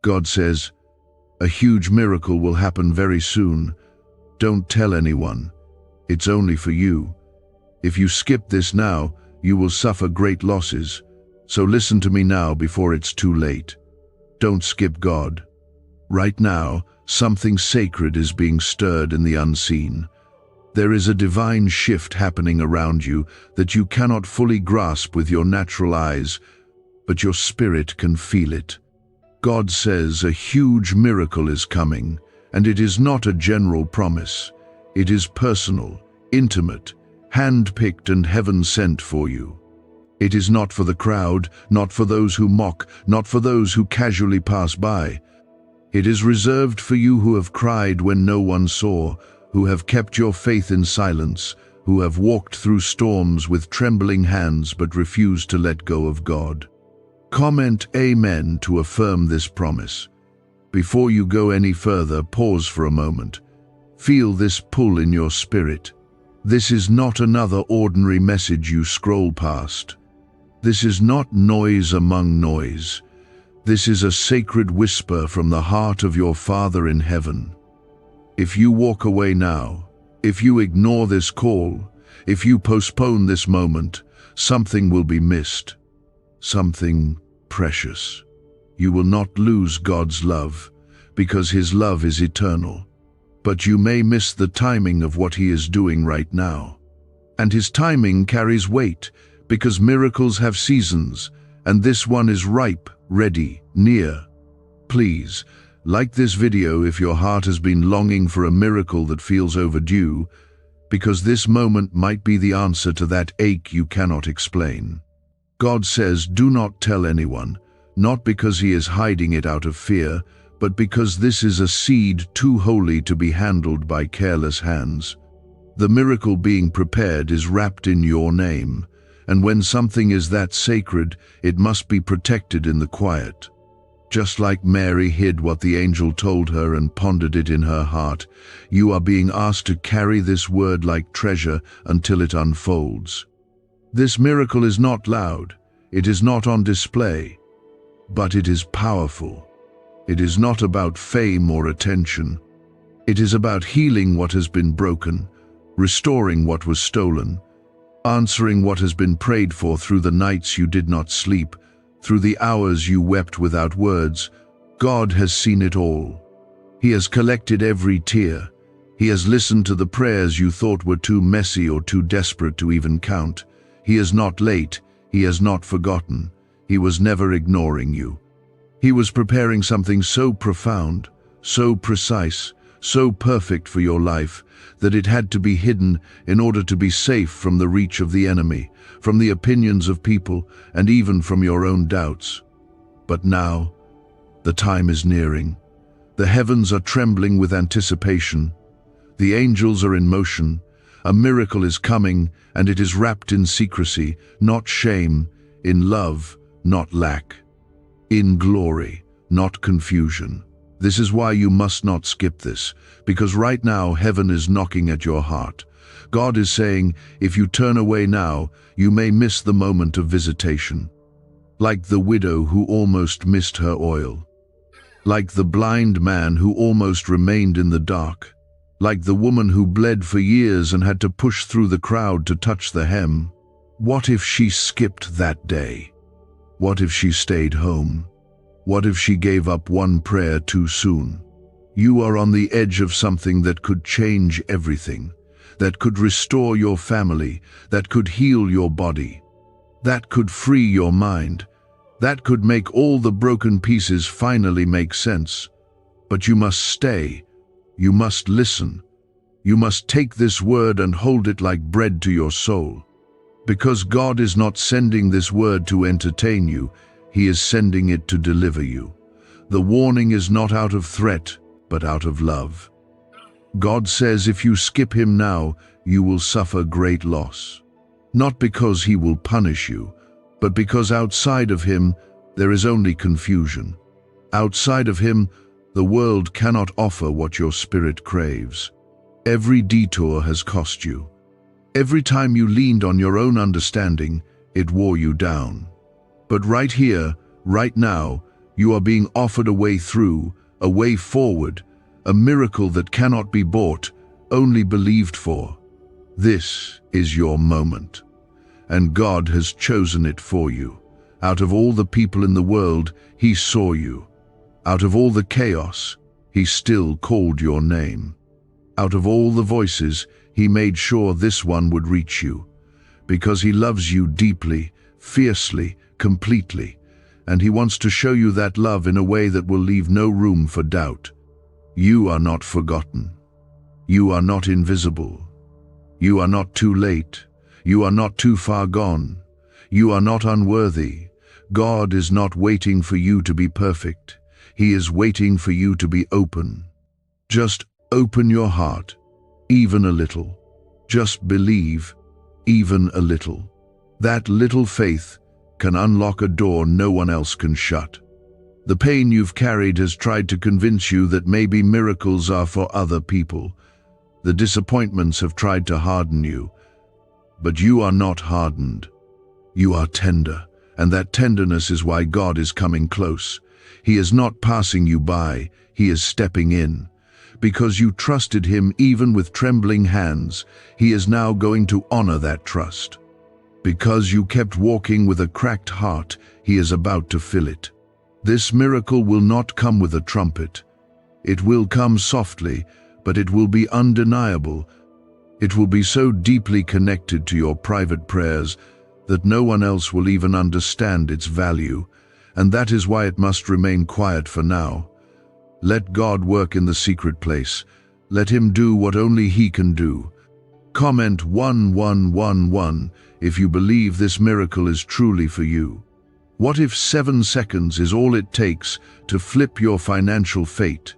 God says, a huge miracle will happen very soon. Don't tell anyone. It's only for you. If you skip this now, you will suffer great losses. So listen to me now before it's too late. Don't skip God. Right now, something sacred is being stirred in the unseen. There is a divine shift happening around you that you cannot fully grasp with your natural eyes, but your spirit can feel it. God says a huge miracle is coming, and it is not a general promise. It is personal, intimate, hand-picked and heaven-sent for you. It is not for the crowd, not for those who mock, not for those who casually pass by. It is reserved for you who have cried when no one saw, who have kept your faith in silence, who have walked through storms with trembling hands but refused to let go of God. Comment Amen to affirm this promise. Before you go any further, pause for a moment. Feel this pull in your spirit. This is not another ordinary message you scroll past. This is not noise among noise. This is a sacred whisper from the heart of your Father in heaven. If you walk away now, if you ignore this call, if you postpone this moment, something will be missed. Something precious. You will not lose God's love, because His love is eternal. But you may miss the timing of what He is doing right now. And His timing carries weight, because miracles have seasons, and this one is ripe, ready, near. Please, like this video if your heart has been longing for a miracle that feels overdue, because this moment might be the answer to that ache you cannot explain. God says, do not tell anyone, not because He is hiding it out of fear, but because this is a seed too holy to be handled by careless hands. The miracle being prepared is wrapped in your name, and when something is that sacred, it must be protected in the quiet. Just like Mary hid what the angel told her and pondered it in her heart, you are being asked to carry this word like treasure until it unfolds. This miracle is not loud, it is not on display, but it is powerful. It is not about fame or attention. It is about healing what has been broken, restoring what was stolen, answering what has been prayed for through the nights you did not sleep, through the hours you wept without words. God has seen it all. He has collected every tear. He has listened to the prayers you thought were too messy or too desperate to even count. He is not late. He has not forgotten. He was never ignoring you. He was preparing something so profound, so precise, so perfect for your life, that it had to be hidden in order to be safe from the reach of the enemy, from the opinions of people, and even from your own doubts. But now, the time is nearing. The heavens are trembling with anticipation. The angels are in motion. A miracle is coming, and it is wrapped in secrecy, not shame, in love, not lack, in glory, not confusion. This is why you must not skip this, because right now heaven is knocking at your heart. God is saying, if you turn away now, you may miss the moment of visitation. Like the widow who almost missed her oil. Like the blind man who almost remained in the dark. Like the woman who bled for years and had to push through the crowd to touch the hem. What if she skipped that day? What if she stayed home? What if she gave up one prayer too soon? You are on the edge of something that could change everything, that could restore your family, that could heal your body, that could free your mind, that could make all the broken pieces finally make sense. But you must stay. You must listen. You must take this word and hold it like bread to your soul. Because God is not sending this word to entertain you, He is sending it to deliver you. The warning is not out of threat, but out of love. God says if you skip Him now, you will suffer great loss. Not because He will punish you, but because outside of Him, there is only confusion. Outside of Him, the world cannot offer what your spirit craves. Every detour has cost you. Every time you leaned on your own understanding, it wore you down. But right here, right now, You are being offered a way through, a way forward, a miracle that cannot be bought, only believed for. This is your moment, and God has chosen it for you. Out of all the people in the world, He saw you. Out of all the chaos, He still called your name. Out of all the voices, He made sure this one would reach you, because He loves you deeply, fiercely, completely, and He wants to show you that love in a way that will leave no room for doubt. You are not forgotten. You are not invisible. You are not too late. You are not too far gone. You are not unworthy. God is not waiting for you to be perfect. He is waiting for you to be open. Just open your heart, even a little. Just believe, even a little. That little faith can unlock a door no one else can shut. The pain you've carried has tried to convince you that maybe miracles are for other people. The disappointments have tried to harden you. But you are not hardened. You are tender, and that tenderness is why God is coming close. He is not passing you by, He is stepping in. Because you trusted Him even with trembling hands, He is now going to honor that trust. Because you kept walking with a cracked heart, He is about to fill it. This miracle will not come with a trumpet. It will come softly, but it will be undeniable. It will be so deeply connected to your private prayers that no one else will even understand its value, and that is why it must remain quiet for now. Let God work in the secret place. Let Him do what only He can do. Comment 1111 if you believe this miracle is truly for you. What if 7 seconds is all it takes to flip your financial fate?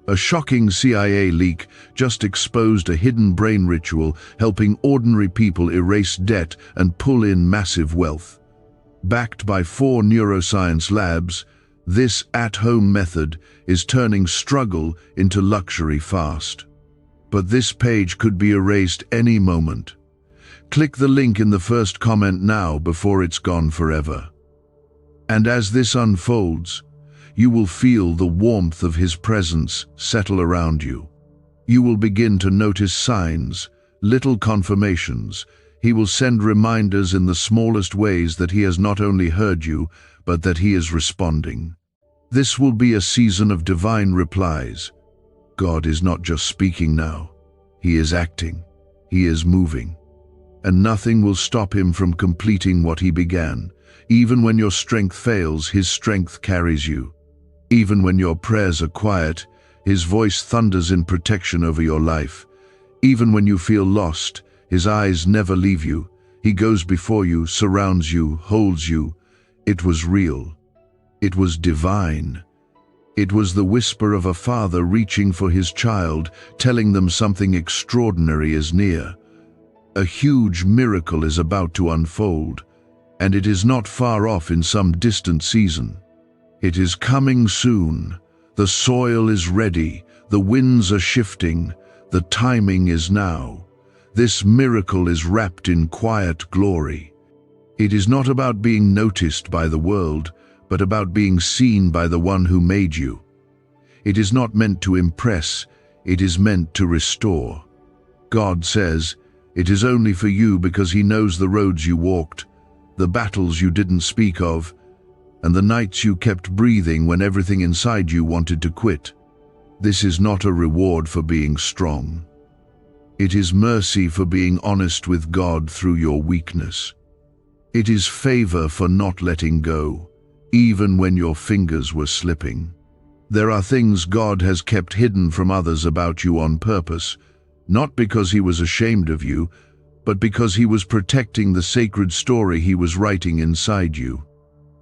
A shocking CIA leak just exposed a hidden brain ritual helping ordinary people erase debt and pull in massive wealth. Backed by 4 neuroscience labs, this at-home method is turning struggle into luxury fast. But this page could be erased any moment. Click the link in the first comment now before it's gone forever. And as this unfolds, you will feel the warmth of His presence settle around you. You will begin to notice signs, little confirmations. He will send reminders in the smallest ways that He has not only heard you, but that He is responding. This will be a season of divine replies. God is not just speaking now. He is acting. He is moving. And nothing will stop Him from completing what He began. Even when your strength fails, His strength carries you. Even when your prayers are quiet, His voice thunders in protection over your life. Even when you feel lost, His eyes never leave you. He goes before you, surrounds you, holds you. It was real. It was divine. It was the whisper of a father reaching for his child, telling them something extraordinary is near. A huge miracle is about to unfold, and it is not far off in some distant season. It is coming soon. The soil is ready. The winds are shifting. The timing is now. This miracle is wrapped in quiet glory. It is not about being noticed by the world, but about being seen by the one who made you. It is not meant to impress. It is meant to restore. God says, it is only for you because He knows the roads you walked, the battles you didn't speak of, and the nights you kept breathing when everything inside you wanted to quit. This is not a reward for being strong. It is mercy for being honest with God through your weakness. It is favor for not letting go, even when your fingers were slipping. There are things God has kept hidden from others about you on purpose, not because He was ashamed of you, but because He was protecting the sacred story He was writing inside you.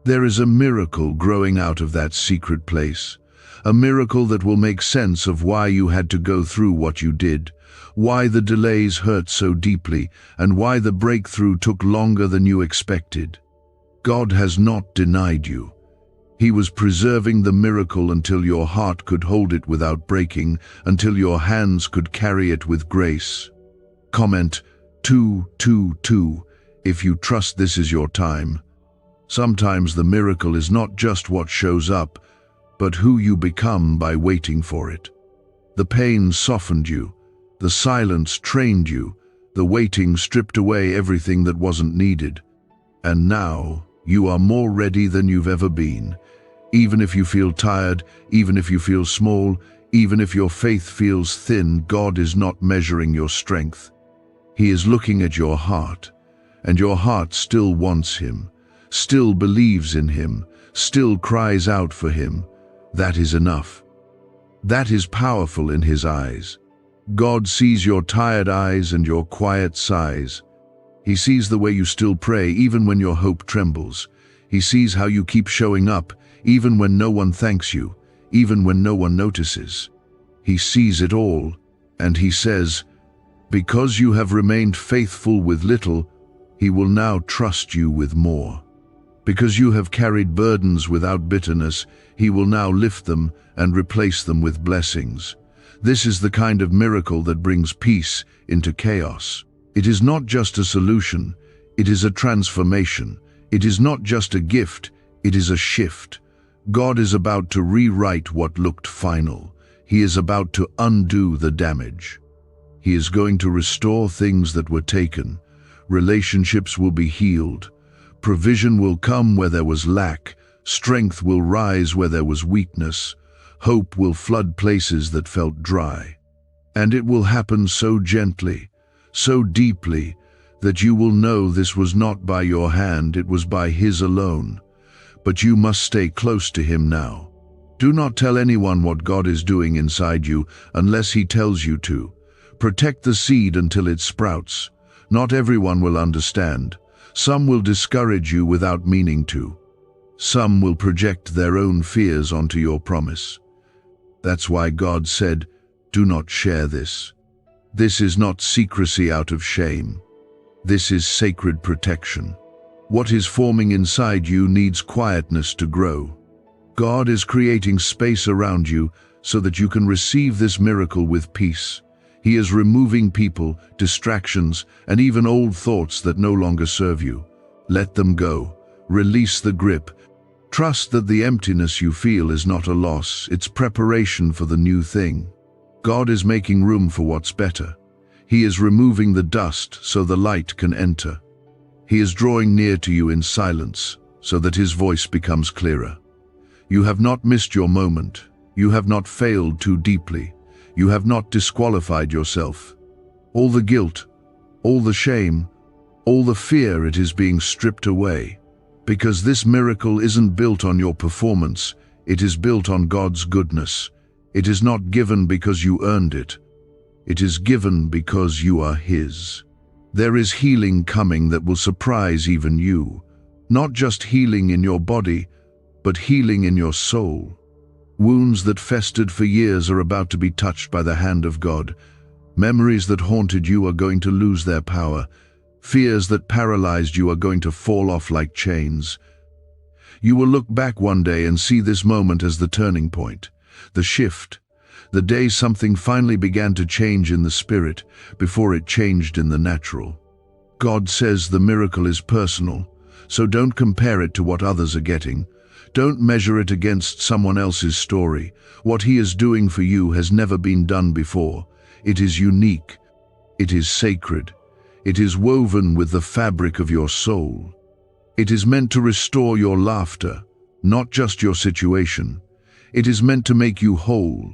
There is a miracle growing out of that secret place, a miracle that will make sense of why you had to go through what you did, why the delays hurt so deeply, and why the breakthrough took longer than you expected. God has not denied you. He was preserving the miracle until your heart could hold it without breaking, until your hands could carry it with grace. Comment 222 if you trust this is your time. Sometimes the miracle is not just what shows up, but who you become by waiting for it. The pain softened you, the silence trained you, the waiting stripped away everything that wasn't needed. And now, you are more ready than you've ever been. Even if you feel tired, even if you feel small, even if your faith feels thin, God is not measuring your strength. He is looking at your heart, and your heart still wants Him, still believes in Him, still cries out for Him. That is enough. That is powerful in His eyes. God sees your tired eyes and your quiet sighs. He sees the way you still pray even when your hope trembles. He sees how you keep showing up even when no one thanks you, even when no one notices. He sees it all, and He says, "Because you have remained faithful with little, He will now trust you with more. Because you have carried burdens without bitterness, He will now lift them and replace them with blessings." This is the kind of miracle that brings peace into chaos. It is not just a solution, it is a transformation. It is not just a gift, it is a shift. God is about to rewrite what looked final. He is about to undo the damage. He is going to restore things that were taken. Relationships will be healed. Provision will come where there was lack. Strength will rise where there was weakness. Hope will flood places that felt dry. And it will happen so gently, so deeply, that you will know this was not by your hand, it was by His alone. But you must stay close to Him now. Do not tell anyone what God is doing inside you unless He tells you to. Protect the seed until it sprouts. Not everyone will understand. Some will discourage you without meaning to. Some will project their own fears onto your promise. That's why God said, "Do not share this." This is not secrecy out of shame. This is sacred protection. What is forming inside you needs quietness to grow. God is creating space around you so that you can receive this miracle with peace. He is removing people, distractions, and even old thoughts that no longer serve you. Let them go. Release the grip. Trust that the emptiness you feel is not a loss, it's preparation for the new thing. God is making room for what's better. He is removing the dust so the light can enter. He is drawing near to you in silence so that His voice becomes clearer. You have not missed your moment. You have not failed too deeply. You have not disqualified yourself. All the guilt, all the shame, all the fear, it is being stripped away. Because this miracle isn't built on your performance, it is built on God's goodness. It is not given because you earned it. It is given because you are His. There is healing coming that will surprise even you. Not just healing in your body, but healing in your soul. Wounds that festered for years are about to be touched by the hand of God. Memories that haunted you are going to lose their power. Fears that paralyzed you are going to fall off like chains. You will look back one day and see this moment as the turning point, the shift, the day something finally began to change in the spirit before it changed in the natural. God says the miracle is personal, so don't compare it to what others are getting. Don't measure it against someone else's story. What He is doing for you has never been done before. It is unique. It is sacred. It is woven with the fabric of your soul. It is meant to restore your laughter, not just your situation. It is meant to make you whole,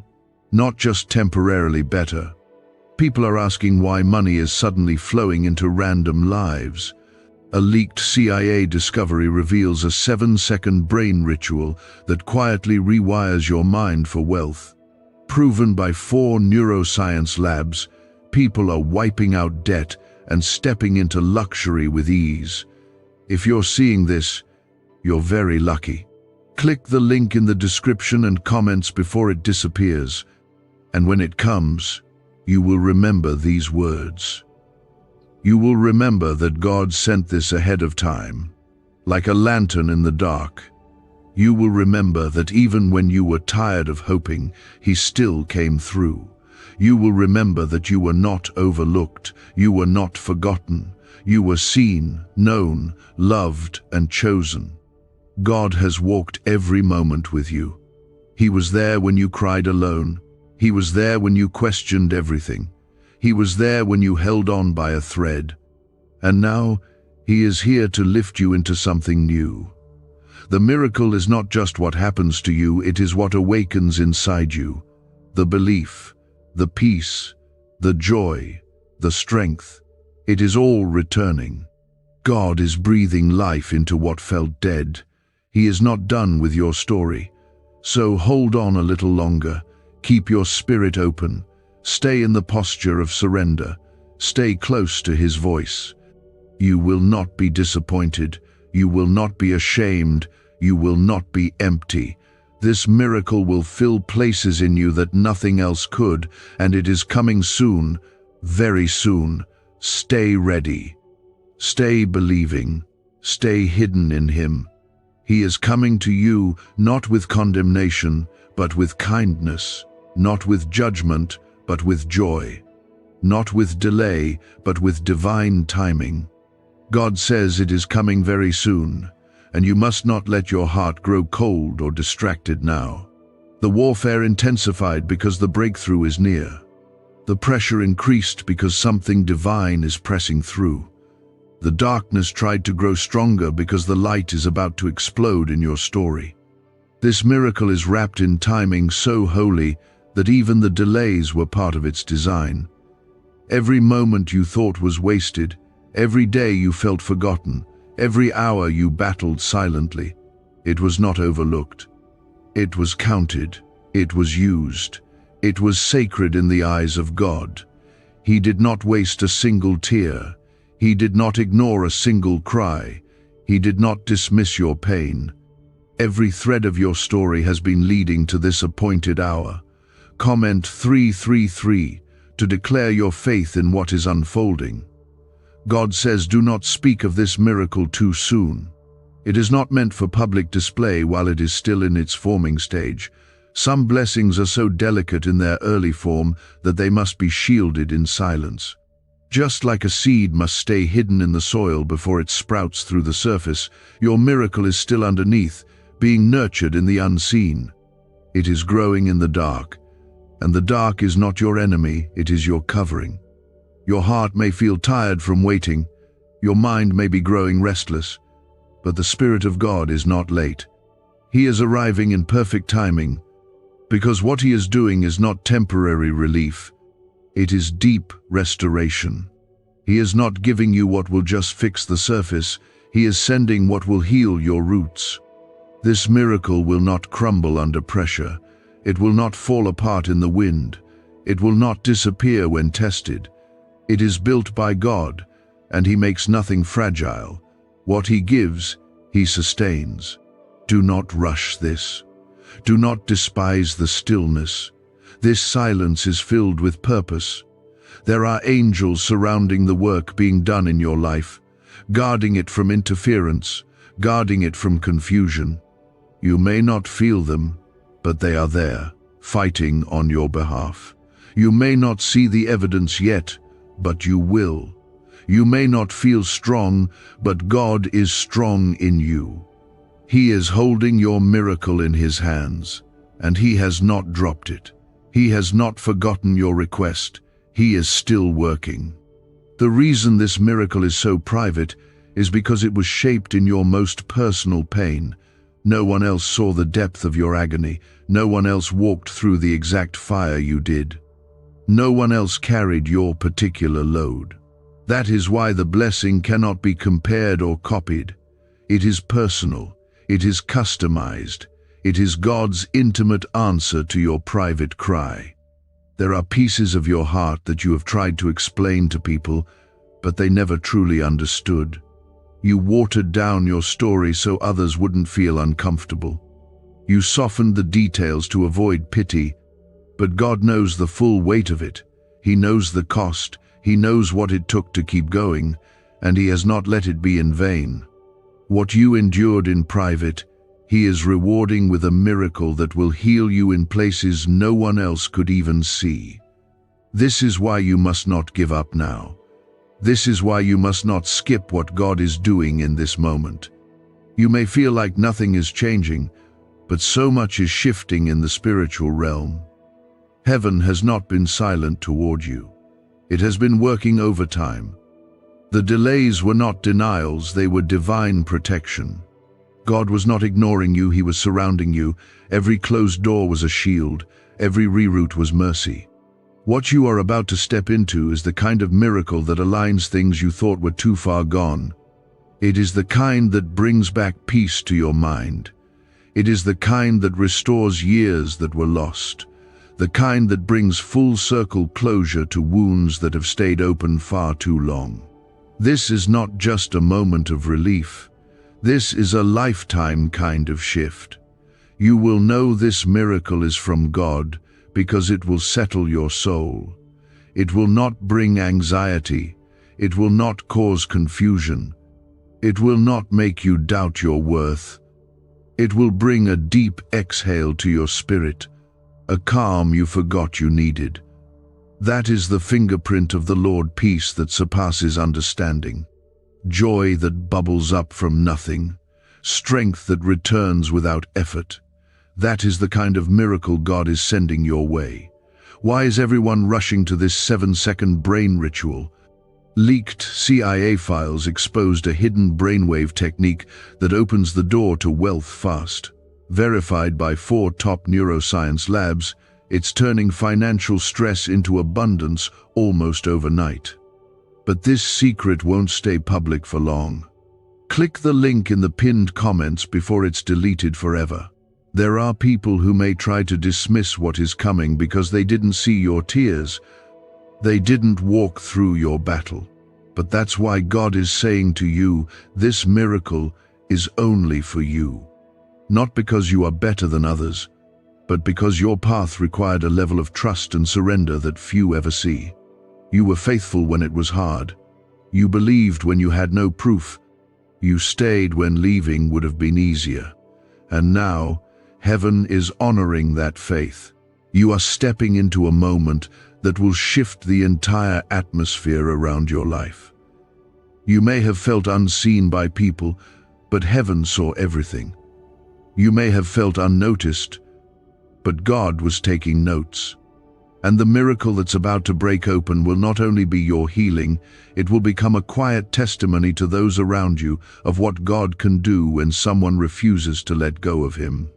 not just temporarily better. People are asking why money is suddenly flowing into random lives. A leaked CIA discovery reveals a 7-second brain ritual that quietly rewires your mind for wealth. Proven by 4 neuroscience labs, people are wiping out debt and stepping into luxury with ease. If you're seeing this, you're very lucky. Click the link in the description and comments before it disappears. And when it comes, you will remember these words. You will remember that God sent this ahead of time, like a lantern in the dark. You will remember that even when you were tired of hoping, He still came through. You will remember that you were not overlooked, you were not forgotten, you were seen, known, loved, and chosen. God has walked every moment with you. He was there when you cried alone. He was there when you questioned everything. He was there when you held on by a thread. And now, He is here to lift you into something new. The miracle is not just what happens to you, it is what awakens inside you. The belief, the peace, the joy, the strength. It is all returning. God is breathing life into what felt dead. He is not done with your story. So hold on a little longer. Keep your spirit open. Stay in the posture of surrender. Stay close to His voice. You will not be disappointed. You will not be ashamed. You will not be empty. This miracle will fill places in you that nothing else could, and it is coming soon, very soon. Stay ready. Stay believing. Stay hidden in Him. He is coming to you not with condemnation, but with kindness, not with judgment, but with joy, not with delay, but with divine timing. God says it is coming very soon, and you must not let your heart grow cold or distracted now. The warfare intensified because the breakthrough is near. The pressure increased because something divine is pressing through. The darkness tried to grow stronger because the light is about to explode in your story. This miracle is wrapped in timing so holy that even the delays were part of its design. Every moment you thought was wasted, every day you felt forgotten, every hour you battled silently, it was not overlooked. It was counted. It was used. It was sacred in the eyes of God. He did not waste a single tear. He did not ignore a single cry. He did not dismiss your pain. Every thread of your story has been leading to this appointed hour. Comment 333 to declare your faith in what is unfolding. God says, do not speak of this miracle too soon. It is not meant for public display while it is still in its forming stage. Some blessings are so delicate in their early form that they must be shielded in silence. Just like a seed must stay hidden in the soil before it sprouts through the surface, your miracle is still underneath, being nurtured in the unseen. It is growing in the dark, and the dark is not your enemy, it is your covering. Your heart may feel tired from waiting, your mind may be growing restless, but the Spirit of God is not late. He is arriving in perfect timing, because what He is doing is not temporary relief. It is deep restoration. He is not giving you what will just fix the surface. He is sending what will heal your roots. This miracle will not crumble under pressure. It will not fall apart in the wind. It will not disappear when tested. It is built by God, and He makes nothing fragile. What He gives, He sustains. Do not rush this. Do not despise the stillness. This silence is filled with purpose. There are angels surrounding the work being done in your life, guarding it from interference, guarding it from confusion. You may not feel them, but they are there, fighting on your behalf. You may not see the evidence yet, but you will. You may not feel strong, but God is strong in you. He is holding your miracle in His hands, and He has not dropped it. He has not forgotten your request. He is still working. The reason this miracle is so private is because it was shaped in your most personal pain. No one else saw the depth of your agony. No one else walked through the exact fire you did. No one else carried your particular load. That is why the blessing cannot be compared or copied. It is personal. It is customized. It is God's intimate answer to your private cry. There are pieces of your heart that you have tried to explain to people, but they never truly understood. You watered down your story so others wouldn't feel uncomfortable. You softened the details to avoid pity, but God knows the full weight of it. He knows the cost. He knows what it took to keep going, and He has not let it be in vain. What you endured in private, He is rewarding with a miracle that will heal you in places no one else could even see. This is why you must not give up now. This is why you must not skip what God is doing in this moment. You may feel like nothing is changing, but so much is shifting in the spiritual realm. Heaven has not been silent toward you. It has been working overtime. The delays were not denials, they were divine protection. God was not ignoring you, He was surrounding you. Every closed door was a shield, every reroute was mercy. What you are about to step into is the kind of miracle that aligns things you thought were too far gone. It is the kind that brings back peace to your mind. It is the kind that restores years that were lost. The kind that brings full circle closure to wounds that have stayed open far too long. This is not just a moment of relief. This is a lifetime kind of shift. You will know this miracle is from God because it will settle your soul. It will not bring anxiety. It will not cause confusion. It will not make you doubt your worth. It will bring a deep exhale to your spirit, a calm you forgot you needed. That is the fingerprint of the Lord, peace that surpasses understanding, joy that bubbles up from nothing, strength that returns without effort. That is the kind of miracle God is sending your way. Why is everyone rushing to this 7-second brain ritual? Leaked CIA files exposed a hidden brainwave technique that opens the door to wealth fast. Verified by 4 top neuroscience labs, it's turning financial stress into abundance almost overnight. But this secret won't stay public for long. Click the link in the pinned comments before it's deleted forever. There are people who may try to dismiss what is coming because they didn't see your tears. They didn't walk through your battle. But that's why God is saying to you, this miracle is only for you. Not because you are better than others, but because your path required a level of trust and surrender that few ever see. You were faithful when it was hard. You believed when you had no proof. You stayed when leaving would have been easier. And now, heaven is honoring that faith. You are stepping into a moment that will shift the entire atmosphere around your life. You may have felt unseen by people, but heaven saw everything. You may have felt unnoticed, but God was taking notes. And the miracle that's about to break open will not only be your healing, it will become a quiet testimony to those around you of what God can do when someone refuses to let go of Him.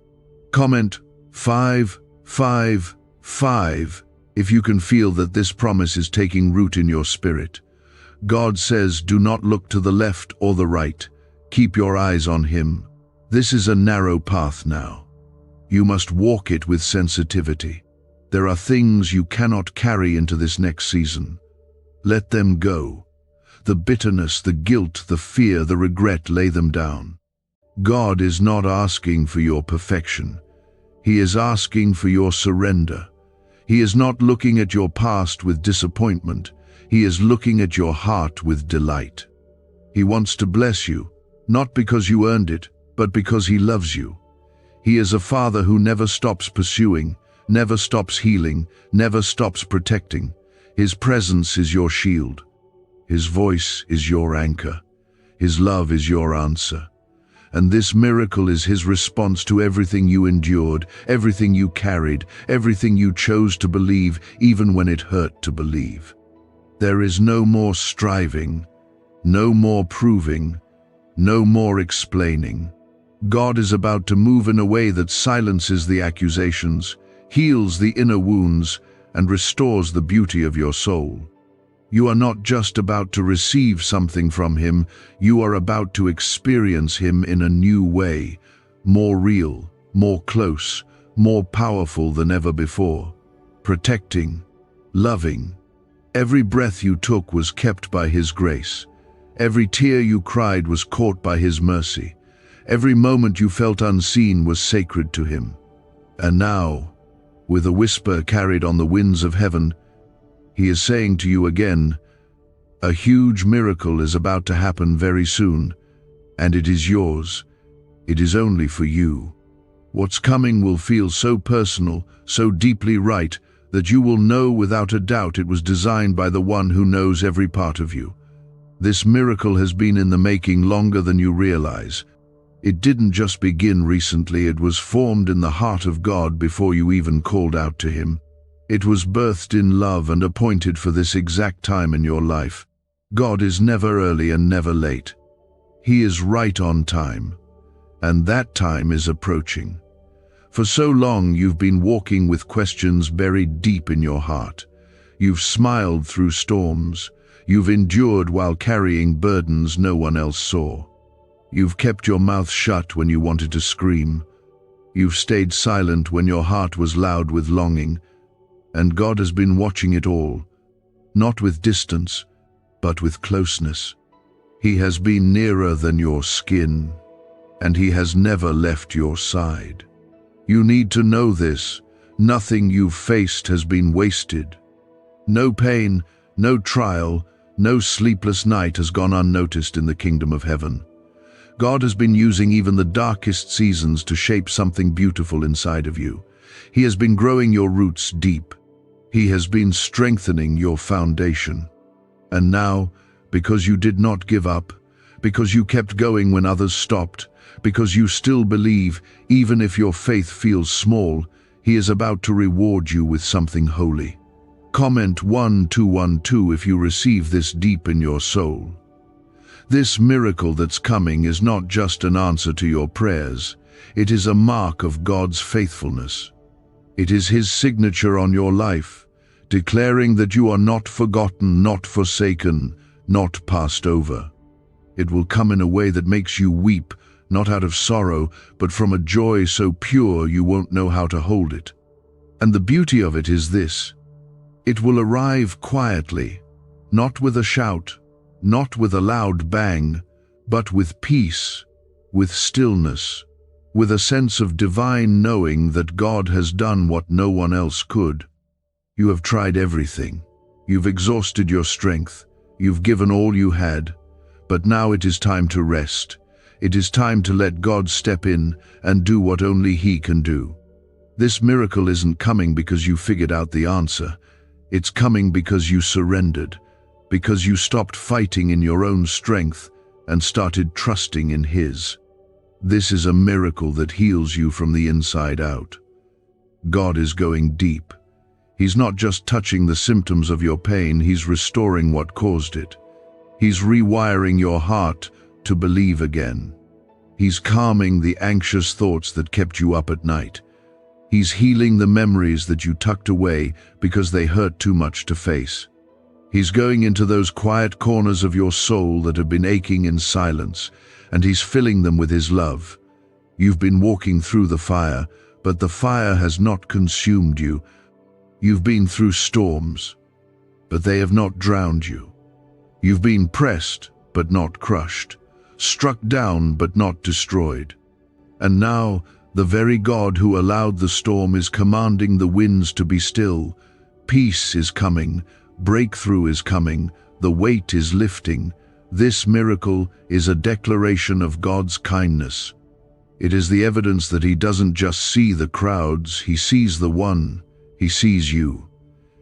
Comment 555 if you can feel that this promise is taking root in your spirit. God says, do not look to the left or the right. Keep your eyes on Him. This is a narrow path now. You must walk it with sensitivity. There are things you cannot carry into this next season. Let them go. The bitterness, the guilt, the fear, the regret, lay them down. God is not asking for your perfection. He is asking for your surrender. He is not looking at your past with disappointment. He is looking at your heart with delight. He wants to bless you, not because you earned it, but because He loves you. He is a Father who never stops pursuing, never stops healing, never stops protecting. His presence is your shield. His voice is your anchor. His love is your answer. And this miracle is His response to everything you endured, everything you carried, everything you chose to believe, even when it hurt to believe. There is no more striving, no more proving, no more explaining. God is about to move in a way that silences the accusations, heals the inner wounds, and restores the beauty of your soul. You are not just about to receive something from Him, you are about to experience Him in a new way, more real, more close, more powerful than ever before. Protecting, loving. Every breath you took was kept by His grace. Every tear you cried was caught by His mercy. Every moment you felt unseen was sacred to Him. And now, with a whisper carried on the winds of heaven, He is saying to you again, a huge miracle is about to happen very soon, and it is yours. It is only for you. What's coming will feel so personal, so deeply right, that you will know without a doubt it was designed by the one who knows every part of you. This miracle has been in the making longer than you realize. It didn't just begin recently, it was formed in the heart of God before you even called out to Him. It was birthed in love and appointed for this exact time in your life. God is never early and never late. He is right on time, and that time is approaching. For so long you've been walking with questions buried deep in your heart. You've smiled through storms. You've endured while carrying burdens no one else saw. You've kept your mouth shut when you wanted to scream. You've stayed silent when your heart was loud with longing. And God has been watching it all, not with distance, but with closeness. He has been nearer than your skin, and He has never left your side. You need to know this. Nothing you've faced has been wasted. No pain, no trial, no sleepless night has gone unnoticed in the kingdom of heaven. God has been using even the darkest seasons to shape something beautiful inside of you. He has been growing your roots deep. He has been strengthening your foundation. And now, because you did not give up, because you kept going when others stopped, because you still believe, even if your faith feels small, He is about to reward you with something holy. Comment 1212 if you receive this deep in your soul. This miracle that's coming is not just an answer to your prayers. It is a mark of God's faithfulness. It is His signature on your life, declaring that you are not forgotten, not forsaken, not passed over. It will come in a way that makes you weep, not out of sorrow, but from a joy so pure you won't know how to hold it. And the beauty of it is this: it will arrive quietly, not with a shout, not with a loud bang, but with peace, with stillness, with a sense of divine knowing that God has done what no one else could. You have tried everything. You've exhausted your strength. You've given all you had. But now it is time to rest. It is time to let God step in and do what only He can do. This miracle isn't coming because you figured out the answer. It's coming because you surrendered, because you stopped fighting in your own strength and started trusting in His. This is a miracle that heals you from the inside out. God is going deep. He's not just touching the symptoms of your pain, He's restoring what caused it. He's rewiring your heart to believe again. He's calming the anxious thoughts that kept you up at night. He's healing the memories that you tucked away because they hurt too much to face. He's going into those quiet corners of your soul that have been aching in silence, and He's filling them with His love. You've been walking through the fire, but the fire has not consumed you. You've been through storms, but they have not drowned you. You've been pressed, but not crushed, struck down, but not destroyed. And now, the very God who allowed the storm is commanding the winds to be still. Peace is coming, breakthrough is coming, the weight is lifting. This miracle is a declaration of God's kindness. It is the evidence that He doesn't just see the crowds, He sees the one. He sees you.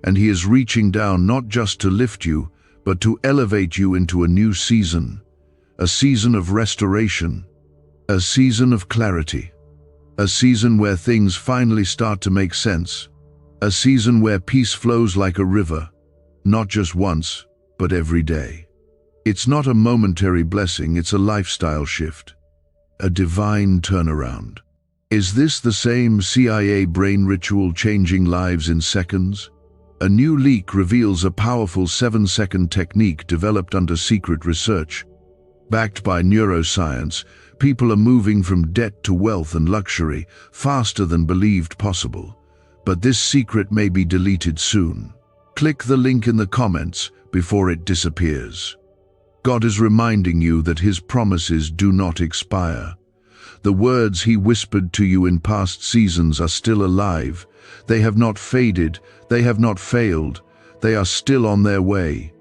And He is reaching down not just to lift you, but to elevate you into a new season. A season of restoration. A season of clarity. A season where things finally start to make sense. A season where peace flows like a river, not just once, but every day. It's not a momentary blessing, it's a lifestyle shift. A divine turnaround. Is this the same CIA brain ritual changing lives in seconds? A new leak reveals a powerful 7-second technique developed under secret research. Backed by neuroscience, people are moving from debt to wealth and luxury faster than believed possible. But this secret may be deleted soon. Click the link in the comments before it disappears. God is reminding you that His promises do not expire. The words He whispered to you in past seasons are still alive. They have not faded, they have not failed, they are still on their way.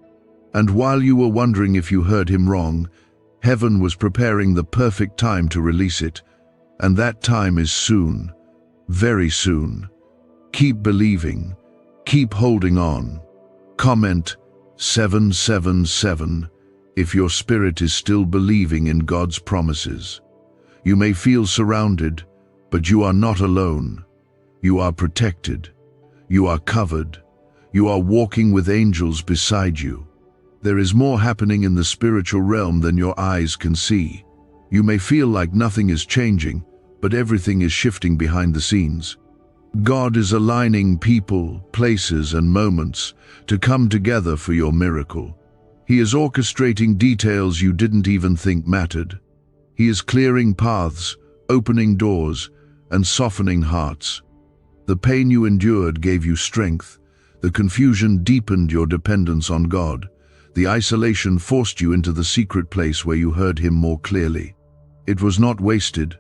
And while you were wondering if you heard Him wrong, heaven was preparing the perfect time to release it. And that time is soon, very soon. Keep believing, keep holding on. Comment 777 if your spirit is still believing in God's promises. You may feel surrounded, but you are not alone. You are protected. You are covered. You are walking with angels beside you. There is more happening in the spiritual realm than your eyes can see. You may feel like nothing is changing, but everything is shifting behind the scenes. God is aligning people, places, and moments to come together for your miracle. He is orchestrating details you didn't even think mattered. He is clearing paths, opening doors, and softening hearts. The pain you endured gave you strength. The confusion deepened your dependence on God. The isolation forced you into the secret place where you heard Him more clearly. It was not wasted.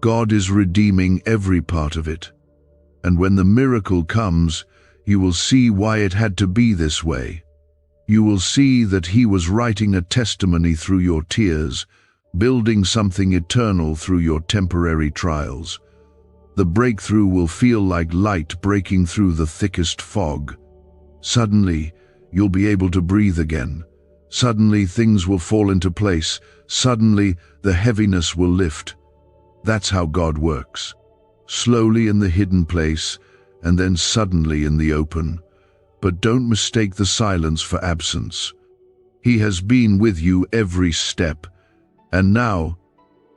God is redeeming every part of it. And when the miracle comes, you will see why it had to be this way. You will see that He was writing a testimony through your tears, building something eternal through your temporary trials. The breakthrough will feel like light breaking through the thickest fog. Suddenly, you'll be able to breathe again. Suddenly, things will fall into place. Suddenly, the heaviness will lift. That's how God works. Slowly in the hidden place, and then suddenly in the open. But don't mistake the silence for absence. He has been with you every step, and now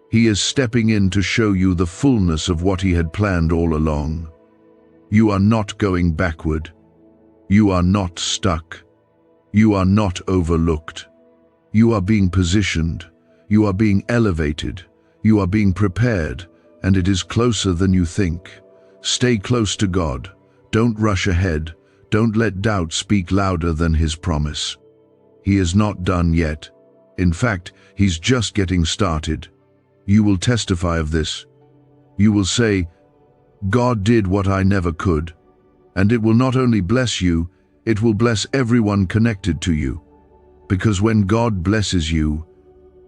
He is stepping in to show you the fullness of what He had planned all along. You are not going backward. You are not stuck. You are not overlooked. You are being positioned. You are being elevated. You are being prepared, and it is closer than you think. Stay close to God. Don't rush ahead. Don't let doubt speak louder than His promise. He is not done yet. In fact, He's just getting started. You will testify of this. You will say, God did what I never could. And it will not only bless you, it will bless everyone connected to you. Because when God blesses you,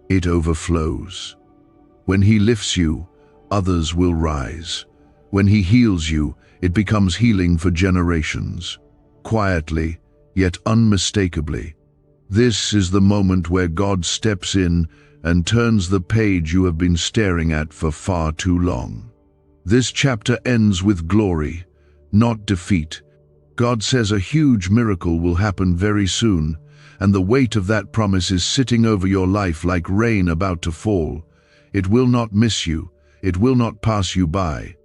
it overflows. When He lifts you, others will rise. When He heals you, it becomes healing for generations. Quietly, yet unmistakably. This is the moment where God steps in and turns the page you have been staring at for far too long. This chapter ends with glory, not defeat. God says a huge miracle will happen very soon, and the weight of that promise is sitting over your life like rain about to fall. It will not miss you. It will not pass you by.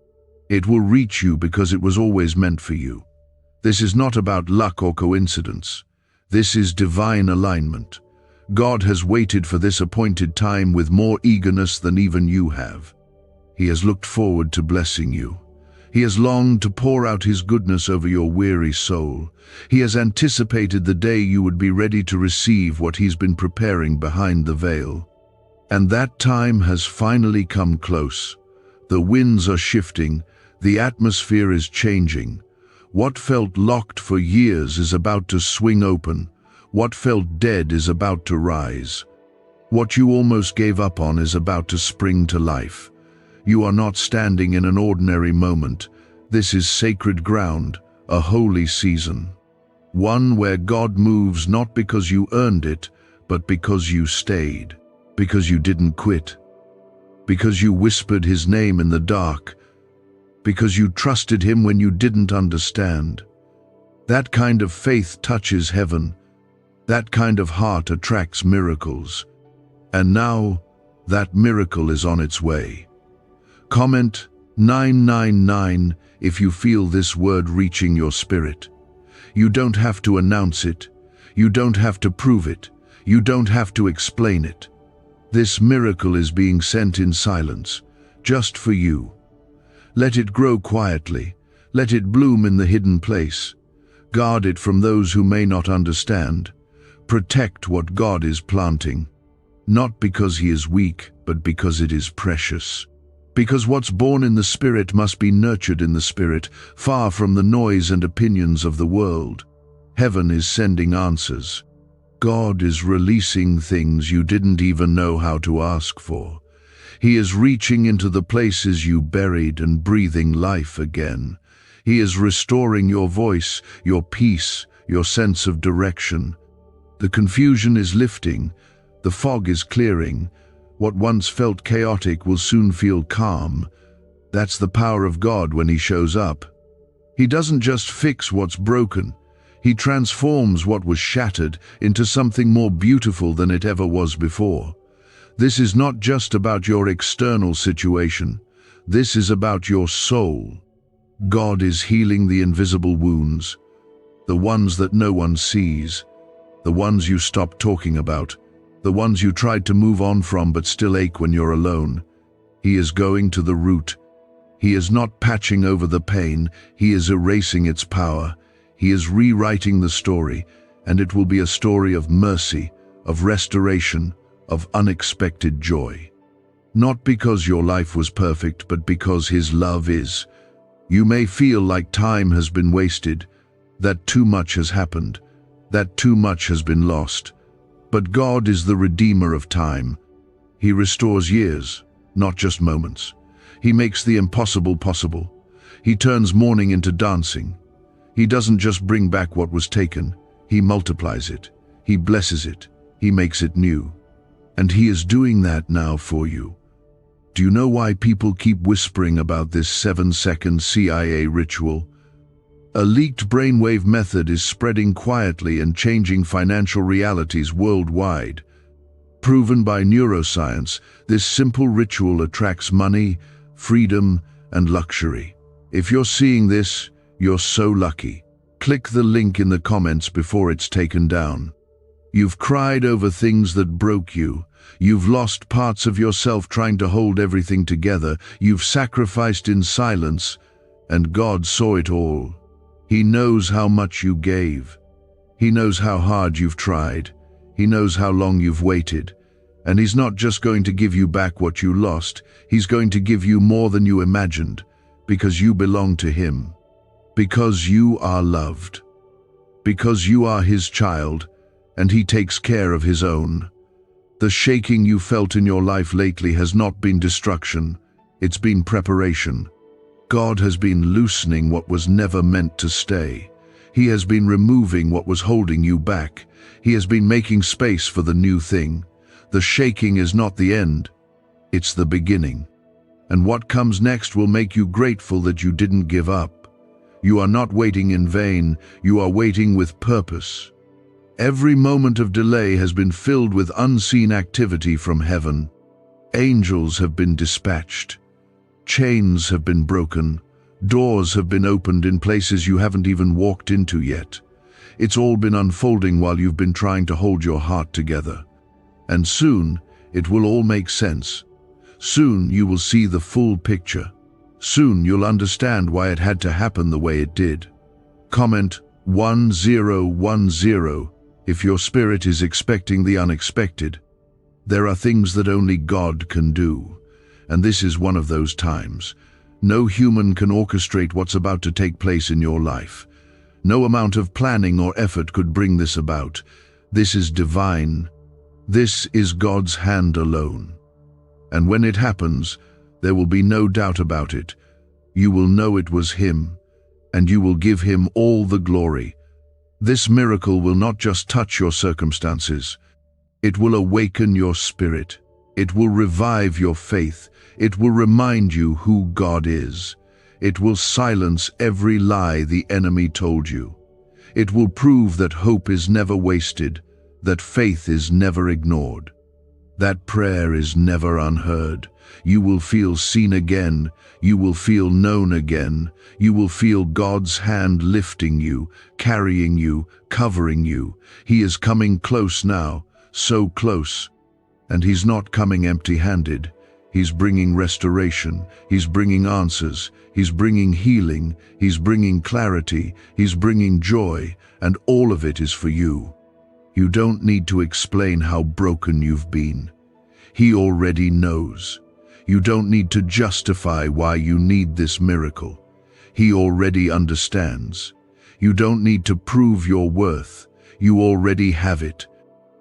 It will reach you because it was always meant for you. This is not about luck or coincidence. This is divine alignment. God has waited for this appointed time with more eagerness than even you have. He has looked forward to blessing you. He has longed to pour out His goodness over your weary soul. He has anticipated the day you would be ready to receive what He's been preparing behind the veil. And that time has finally come close. The winds are shifting. The atmosphere is changing. What felt locked for years is about to swing open. What felt dead is about to rise. What you almost gave up on is about to spring to life. You are not standing in an ordinary moment. This is sacred ground, a holy season. One where God moves not because you earned it, but because you stayed, because you didn't quit, because you whispered His name in the dark, because you trusted Him when you didn't understand. That kind of faith touches heaven. That kind of heart attracts miracles. And now, that miracle is on its way. Comment 999 if you feel this word reaching your spirit. You don't have to announce it. You don't have to prove it. You don't have to explain it. This miracle is being sent in silence, just for you. Let it grow quietly. Let it bloom in the hidden place. Guard it from those who may not understand. Protect what God is planting. Not because He is weak, but because it is precious. Because what's born in the Spirit must be nurtured in the Spirit, far from the noise and opinions of the world. Heaven is sending answers. God is releasing things you didn't even know how to ask for. He is reaching into the places you buried and breathing life again. He is restoring your voice, your peace, your sense of direction. The confusion is lifting, the fog is clearing, What once felt chaotic will soon feel calm. That's the power of God when He shows up. He doesn't just fix what's broken. He transforms what was shattered into something more beautiful than it ever was before. This is not just about your external situation. This is about your soul. God is healing the invisible wounds, the ones that no one sees, the ones you stopped talking about, the ones you tried to move on from but still ache when you're alone. He is going to the root. He is not patching over the pain, He is erasing its power. He is rewriting the story, and it will be a story of mercy, of restoration, of unexpected joy. Not because your life was perfect, but because His love is. You may feel like time has been wasted, that too much has happened, that too much has been lost. But God is the Redeemer of time. He restores years, not just moments. He makes the impossible possible. He turns mourning into dancing. He doesn't just bring back what was taken. He multiplies it. He blesses it. He makes it new. And He is doing that now for you. Do you know why people keep whispering about this 7-second CIA ritual? A leaked brainwave method is spreading quietly and changing financial realities worldwide. Proven by neuroscience, this simple ritual attracts money, freedom, and luxury. If you're seeing this, you're so lucky. Click the link in the comments before it's taken down. You've cried over things that broke you. You've lost parts of yourself trying to hold everything together. You've sacrificed in silence, and God saw it all. He knows how much you gave. He knows how hard you've tried. He knows how long you've waited. And He's not just going to give you back what you lost. He's going to give you more than you imagined, because you belong to Him. Because you are loved. Because you are His child, and He takes care of His own. The shaking you felt in your life lately has not been destruction, it's been preparation. God has been loosening what was never meant to stay. He has been removing what was holding you back. He has been making space for the new thing. The shaking is not the end, it's the beginning. And what comes next will make you grateful that you didn't give up. You are not waiting in vain, you are waiting with purpose. Every moment of delay has been filled with unseen activity from heaven. Angels have been dispatched. Chains have been broken. Doors have been opened in places you haven't even walked into yet. It's all been unfolding while you've been trying to hold your heart together. And soon, it will all make sense. Soon you will see the full picture. Soon you'll understand why it had to happen the way it did. Comment 1010 if your spirit is expecting the unexpected. There are things that only God can do, and this is one of those times. No human can orchestrate what's about to take place in your life. No amount of planning or effort could bring this about. This is divine. This is God's hand alone. And when it happens, there will be no doubt about it. You will know it was Him, and you will give Him all the glory. This miracle will not just touch your circumstances. It will awaken your spirit. It will revive your faith. It will remind you who God is. It will silence every lie the enemy told you. It will prove that hope is never wasted, that faith is never ignored, that prayer is never unheard. You will feel seen again. You will feel known again. You will feel God's hand lifting you, carrying you, covering you. He is coming close now, so close. And He's not coming empty-handed. He's bringing restoration. He's bringing answers. He's bringing healing. He's bringing clarity. He's bringing joy. And all of it is for you. You don't need to explain how broken you've been. He already knows. You don't need to justify why you need this miracle. He already understands. You don't need to prove your worth. You already have it.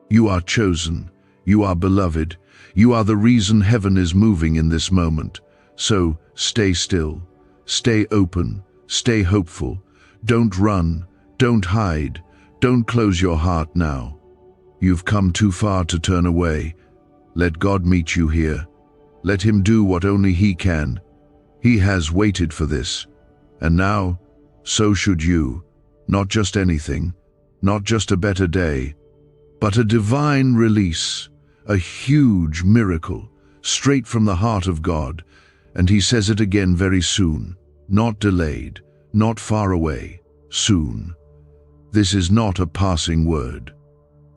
You are chosen. You are beloved. You are the reason heaven is moving in this moment. So stay still. Stay open. Stay hopeful. Don't run. Don't hide. Don't close your heart now. You've come too far to turn away. Let God meet you here. Let Him do what only He can. He has waited for this. And now, so should you. Not just anything, not just a better day, but a divine release, a huge miracle, straight from the heart of God. And He says it again very soon, not delayed, not far away, soon. This is not a passing word.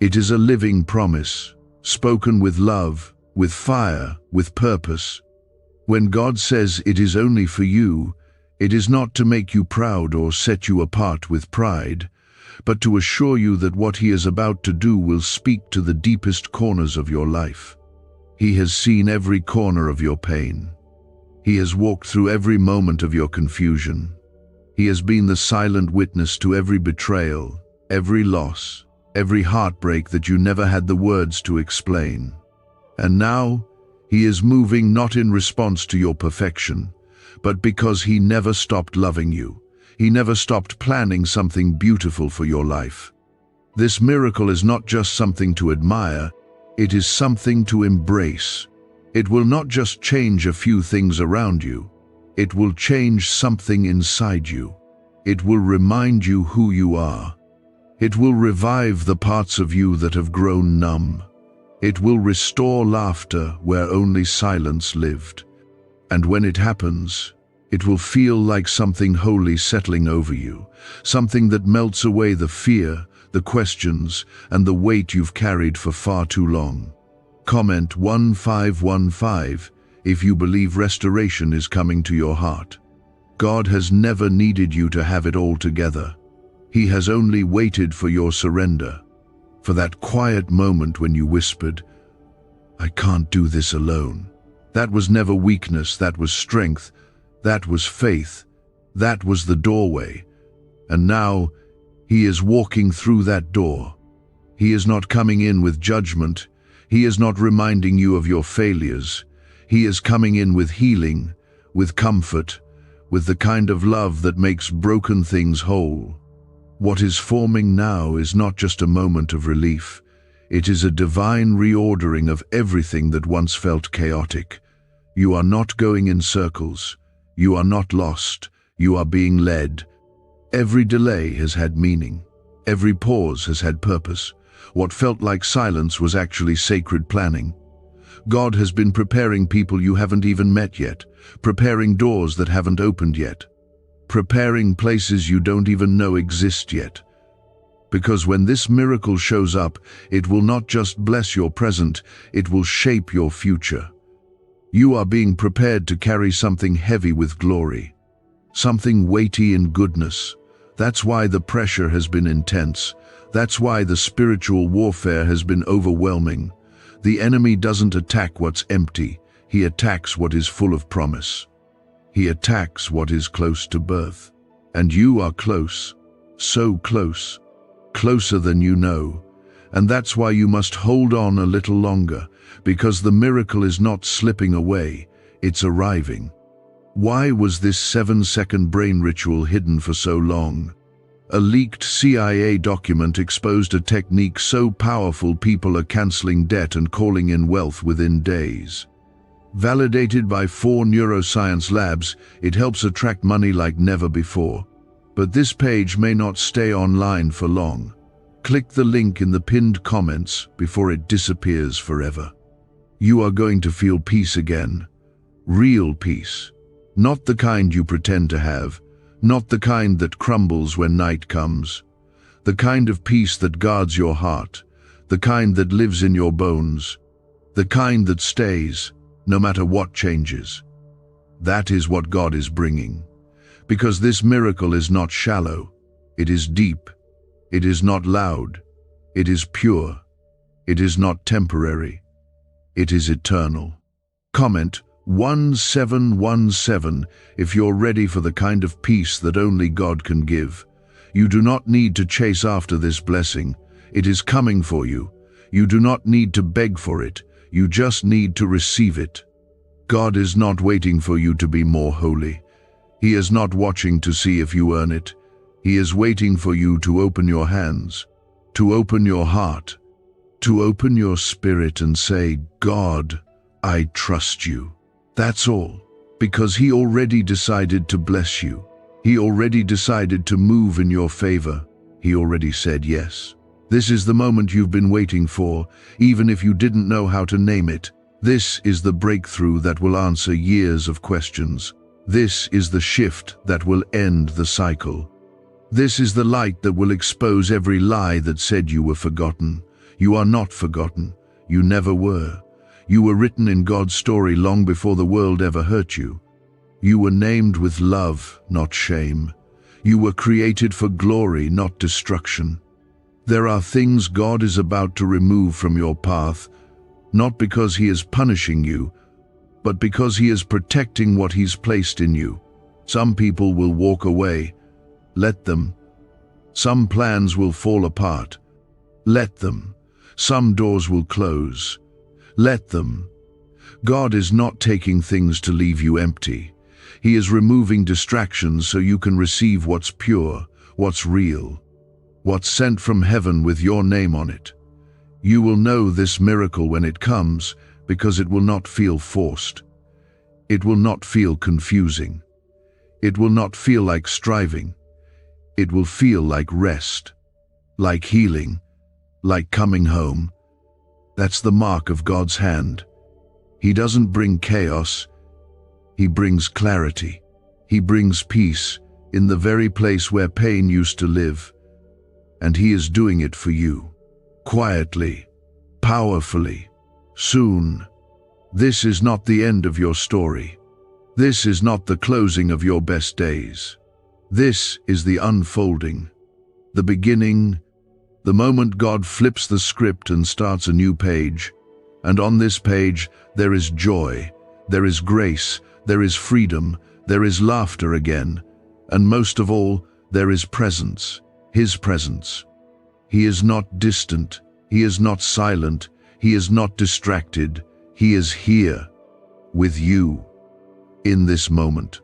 It is a living promise, spoken with love, with fire, with purpose. When God says it is only for you, it is not to make you proud or set you apart with pride, but to assure you that what He is about to do will speak to the deepest corners of your life. He has seen every corner of your pain. He has walked through every moment of your confusion. He has been the silent witness to every betrayal, every loss, every heartbreak that you never had the words to explain. And now, He is moving not in response to your perfection, but because He never stopped loving you. He never stopped planning something beautiful for your life. This miracle is not just something to admire, it is something to embrace. It will not just change a few things around you, it will change something inside you. It will remind you who you are. It will revive the parts of you that have grown numb. It will restore laughter where only silence lived. And when it happens, it will feel like something holy settling over you, something that melts away the fear, the questions, and the weight you've carried for far too long. Comment 1515 if you believe restoration is coming to your heart. God has never needed you to have it all together. He has only waited for your surrender, for that quiet moment when you whispered, "I can't do this alone." That was never weakness, that was strength, that was faith, that was the doorway. And now, He is walking through that door. He is not coming in with judgment. He is not reminding you of your failures. He is coming in with healing, with comfort, with the kind of love that makes broken things whole. What is forming now is not just a moment of relief. It is a divine reordering of everything that once felt chaotic. You are not going in circles. You are not lost. You are being led. Every delay has had meaning. Every pause has had purpose. What felt like silence was actually sacred planning. God has been preparing people you haven't even met yet, preparing doors that haven't opened yet, preparing places you don't even know exist yet. Because when this miracle shows up, it will not just bless your present, it will shape your future. You are being prepared to carry something heavy with glory, something weighty in goodness. That's why the pressure has been intense. That's why the spiritual warfare has been overwhelming. The enemy doesn't attack what's empty, he attacks what is full of promise. He attacks what is close to birth. And you are close, so close, closer than you know. And that's why you must hold on a little longer, because the miracle is not slipping away, it's arriving. Why was this 7-second brain ritual hidden for so long? A leaked CIA document exposed a technique so powerful people are canceling debt and calling in wealth within days. Validated by 4 neuroscience labs, it helps attract money like never before. But this page may not stay online for long. Click the link in the pinned comments before it disappears forever. You are going to feel peace again. Real peace. Not the kind you pretend to have. Not the kind that crumbles when night comes. The kind of peace that guards your heart. The kind that lives in your bones. The kind that stays, no matter what changes. That is what God is bringing. Because this miracle is not shallow. It is deep. It is not loud. It is pure. It is not temporary. It is eternal. Comment 1717 if you're ready for the kind of peace that only God can give. You do not need to chase after this blessing. It is coming for you. You do not need to beg for it. You just need to receive it. God is not waiting for you to be more holy. He is not watching to see if you earn it. He is waiting for you to open your hands, to open your heart, to open your spirit and say, God, I trust you. That's all. Because He already decided to bless you. He already decided to move in your favor. He already said yes. This is the moment you've been waiting for, even if you didn't know how to name it. This is the breakthrough that will answer years of questions. This is the shift that will end the cycle. This is the light that will expose every lie that said you were forgotten. You are not forgotten. You never were. You were written in God's story long before the world ever hurt you. You were named with love, not shame. You were created for glory, not destruction. There are things God is about to remove from your path, not because He is punishing you, but because He is protecting what He's placed in you. Some people will walk away. Let them. Some plans will fall apart. Let them. Some doors will close. Let them. God is not taking things to leave you empty. He is removing distractions so you can receive what's pure, what's real, what's sent from heaven with your name on it. You will know this miracle when it comes because it will not feel forced. It will not feel confusing. It will not feel like striving. It will feel like rest, like healing, like coming home. That's the mark of God's hand. He doesn't bring chaos. He brings clarity. He brings peace in the very place where pain used to live. And He is doing it for you. Quietly, powerfully, soon. This is not the end of your story. This is not the closing of your best days. This is the unfolding, the beginning, the moment God flips the script and starts a new page. And on this page, there is joy, there is grace, there is freedom, there is laughter again, and most of all, there is presence, His presence. He is not distant, He is not silent, He is not distracted, He is here, with you, in this moment.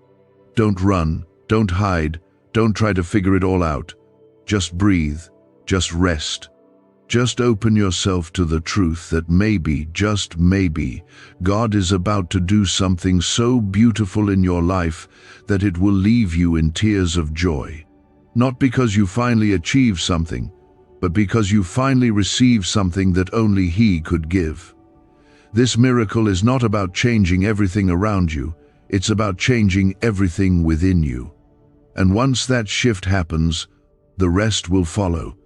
Don't run, don't hide, don't try to figure it all out. Just breathe, just rest. Just open yourself to the truth that maybe, just maybe, God is about to do something so beautiful in your life that it will leave you in tears of joy. Not because you finally achieved something, but because you finally received something that only He could give. This miracle is not about changing everything around you, it's about changing everything within you. And once that shift happens, the rest will follow.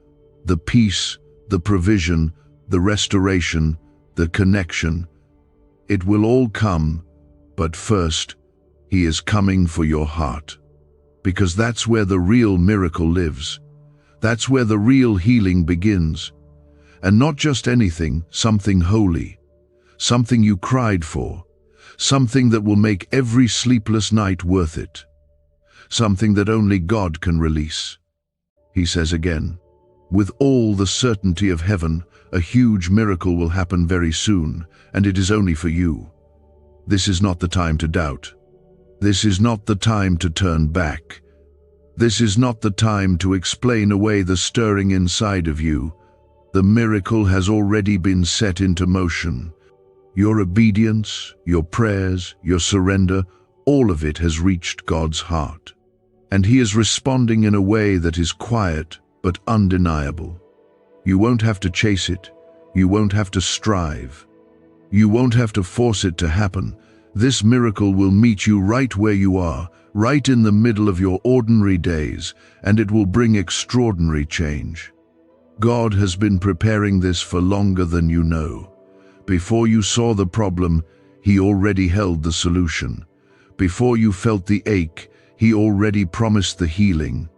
The peace, the provision, the restoration, the connection. It will all come, but first, He is coming for your heart. Because that's where the real miracle lives. That's where the real healing begins. And not just anything, something holy. Something you cried for. Something that will make every sleepless night worth it. Something that only God can release. He says again, with all the certainty of heaven, a huge miracle will happen very soon, and it is only for you. This is not the time to doubt. This is not the time to turn back. This is not the time to explain away the stirring inside of you. The miracle has already been set into motion. Your obedience, your prayers, your surrender, all of it has reached God's heart. And He is responding in a way that is quiet but undeniable. You won't have to chase it. You won't have to strive. You won't have to force it to happen. This miracle will meet you right where you are, right in the middle of your ordinary days, and it will bring extraordinary change. God has been preparing this for longer than you know. Before you saw the problem, He already held the solution. Before you felt the ache, He already promised the healing.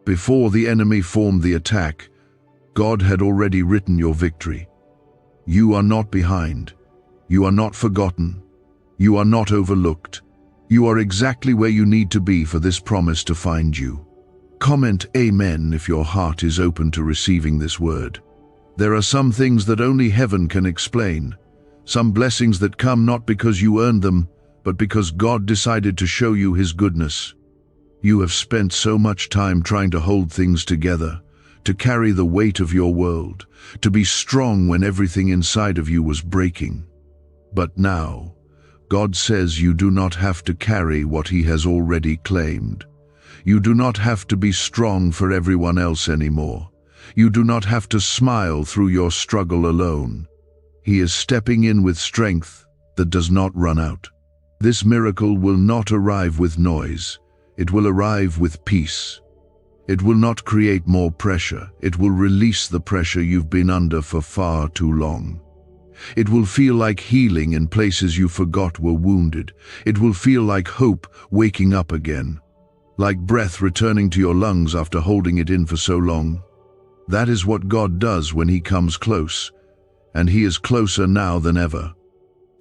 Before the enemy formed the attack, God had already written your victory. You are not behind. You are not forgotten. You are not overlooked. You are exactly where you need to be for this promise to find you. Comment Amen if your heart is open to receiving this word. There are some things that only heaven can explain. Some blessings that come not because you earned them, but because God decided to show you His goodness. You have spent so much time trying to hold things together, to carry the weight of your world, to be strong when everything inside of you was breaking. But now, God says you do not have to carry what He has already claimed. You do not have to be strong for everyone else anymore. You do not have to smile through your struggle alone. He is stepping in with strength that does not run out. This miracle will not arrive with noise. It will arrive with peace. It will not create more pressure. It will release the pressure you've been under for far too long. It will feel like healing in places you forgot were wounded. It will feel like hope waking up again, like breath returning to your lungs after holding it in for so long. That is what God does when He comes close, and He is closer now than ever.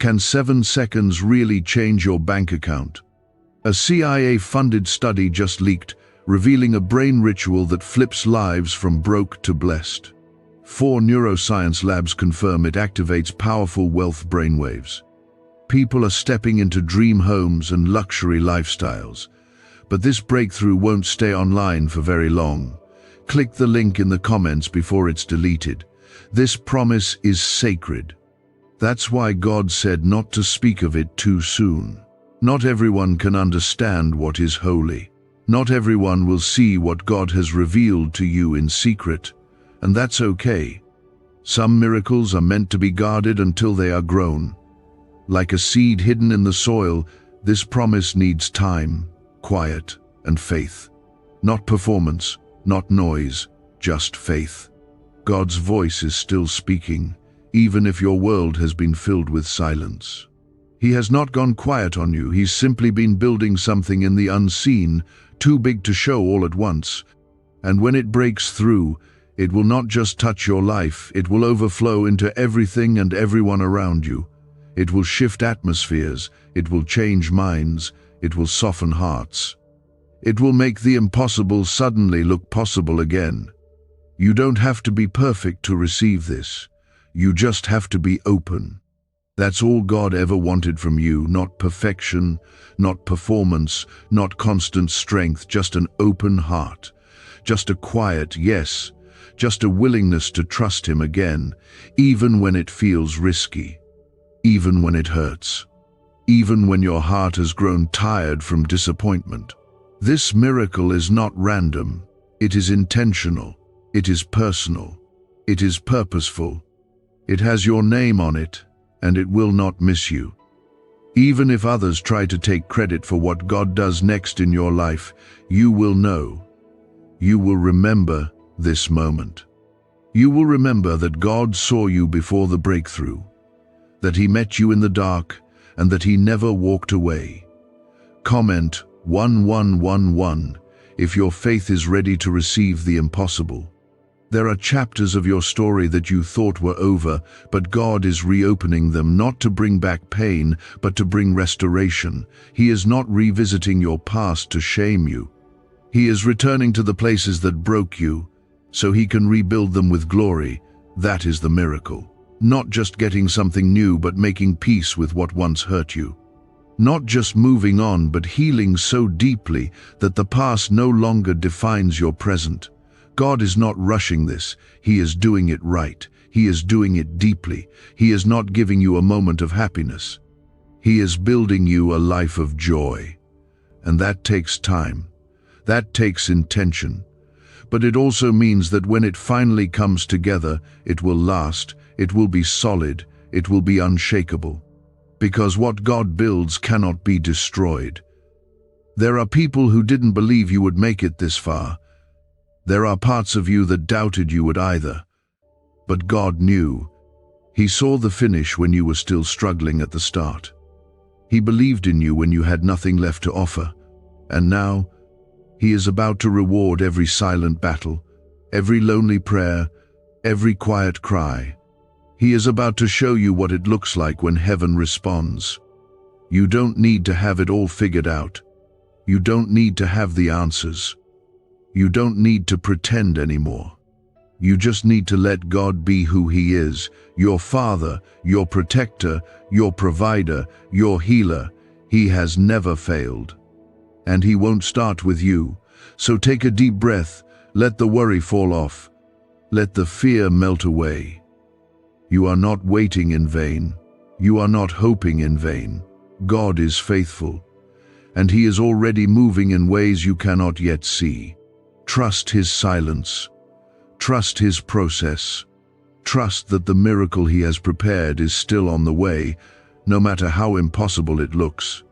Can 7 seconds really change your bank account? A CIA-funded study just leaked, revealing a brain ritual that flips lives from broke to blessed. 4 neuroscience labs confirm it activates powerful wealth brainwaves. People are stepping into dream homes and luxury lifestyles. But this breakthrough won't stay online for very long. Click the link in the comments before it's deleted. This promise is sacred. That's why God said not to speak of it too soon. Not everyone can understand what is holy. Not everyone will see what God has revealed to you in secret, and that's okay. Some miracles are meant to be guarded until they are grown. Like a seed hidden in the soil, this promise needs time, quiet, and faith. Not performance, not noise, just faith. God's voice is still speaking, even if your world has been filled with silence. He has not gone quiet on you. He's simply been building something in the unseen, too big to show all at once. And when it breaks through, it will not just touch your life, it will overflow into everything and everyone around you. It will shift atmospheres, it will change minds, it will soften hearts. It will make the impossible suddenly look possible again. You don't have to be perfect to receive this. You just have to be open. That's all God ever wanted from you, not perfection, not performance, not constant strength, just an open heart, just a quiet yes, just a willingness to trust Him again, even when it feels risky, even when it hurts, even when your heart has grown tired from disappointment. This miracle is not random, it is intentional, it is personal, it is purposeful. It has your name on it, and it will not miss you. Even if others try to take credit for what God does next in your life, you will know. You will remember this moment. You will remember that God saw you before the breakthrough, that He met you in the dark, and that He never walked away. Comment 1111 if your faith is ready to receive the impossible. There are chapters of your story that you thought were over, but God is reopening them not to bring back pain, but to bring restoration. He is not revisiting your past to shame you. He is returning to the places that broke you, so He can rebuild them with glory. That is the miracle. Not just getting something new, but making peace with what once hurt you. Not just moving on, but healing so deeply that the past no longer defines your present. God is not rushing this. He is doing it right. He is doing it deeply. He is not giving you a moment of happiness. He is building you a life of joy. And that takes time. That takes intention. But it also means that when it finally comes together, it will last, it will be solid, it will be unshakable. Because what God builds cannot be destroyed. There are people who didn't believe you would make it this far. There are parts of you that doubted you would either. But God knew. He saw the finish when you were still struggling at the start. He believed in you when you had nothing left to offer. And now, He is about to reward every silent battle, every lonely prayer, every quiet cry. He is about to show you what it looks like when heaven responds. You don't need to have it all figured out. You don't need to have the answers. You don't need to pretend anymore. You just need to let God be who He is, your Father, your protector, your provider, your healer. He has never failed. And He won't start with you. So take a deep breath, let the worry fall off, Let the fear melt away. You are not waiting in vain. You are not hoping in vain. God is faithful, and He is already moving in ways you cannot yet see. Trust His silence. Trust His process. Trust that the miracle He has prepared is still on the way, no matter how impossible it looks.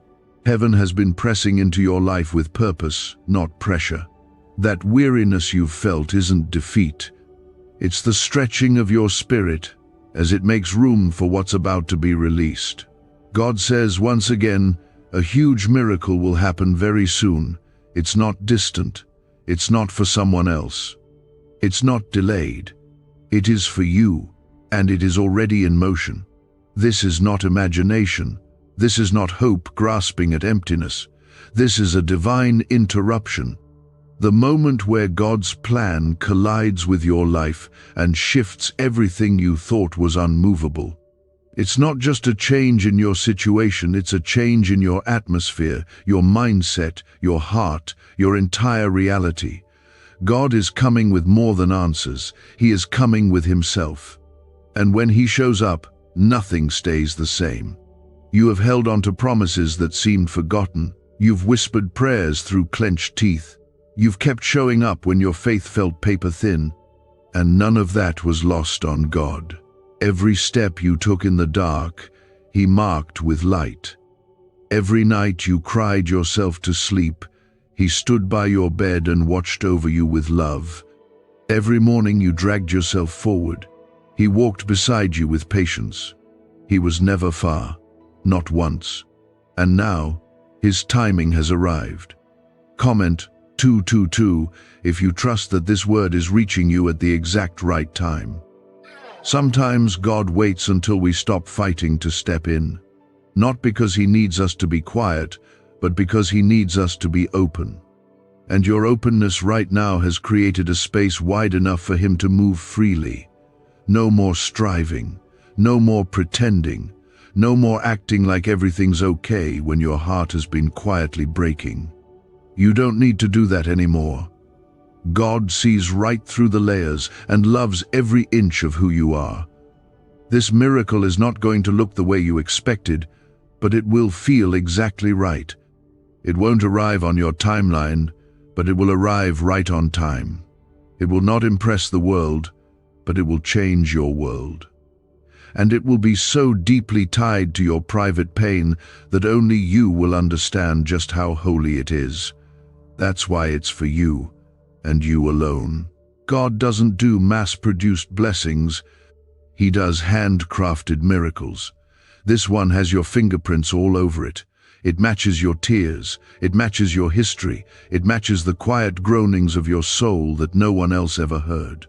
Heaven has been pressing into your life with purpose, not pressure. That weariness you've felt isn't defeat. It's the stretching of your spirit as it makes room for what's about to be released. God says once again, a huge miracle will happen very soon. It's not distant. It's not for someone else. It's not delayed. It is for you, and it is already in motion. This is not imagination. This is not hope grasping at emptiness. This is a divine interruption. The moment where God's plan collides with your life and shifts everything you thought was unmovable. It's not just a change in your situation, it's a change in your atmosphere, your mindset, your heart, your entire reality. God is coming with more than answers. He is coming with Himself. And when He shows up, nothing stays the same. You have held on to promises that seemed forgotten. You've whispered prayers through clenched teeth. You've kept showing up when your faith felt paper thin. And none of that was lost on God. Every step you took in the dark, He marked with light. Every night you cried yourself to sleep, He stood by your bed and watched over you with love. Every morning you dragged yourself forward. He walked beside you with patience. He was never far, not once. And now, His timing has arrived. Comment 222 if you trust that this word is reaching you at the exact right time. Sometimes God waits until we stop fighting to step in. Not because He needs us to be quiet, but because He needs us to be open. And your openness right now has created a space wide enough for Him to move freely. No more striving, no more pretending, no more acting like everything's okay when your heart has been quietly breaking. You don't need to do that anymore. God sees right through the layers and loves every inch of who you are. This miracle is not going to look the way you expected, but it will feel exactly right. It won't arrive on your timeline, but it will arrive right on time. It will not impress the world, but it will change your world. And it will be so deeply tied to your private pain that only you will understand just how holy it is. That's why it's for you, and you alone. God doesn't do mass-produced blessings. He does handcrafted miracles. This one has your fingerprints all over it. It matches your tears. It matches your history. It matches the quiet groanings of your soul that no one else ever heard.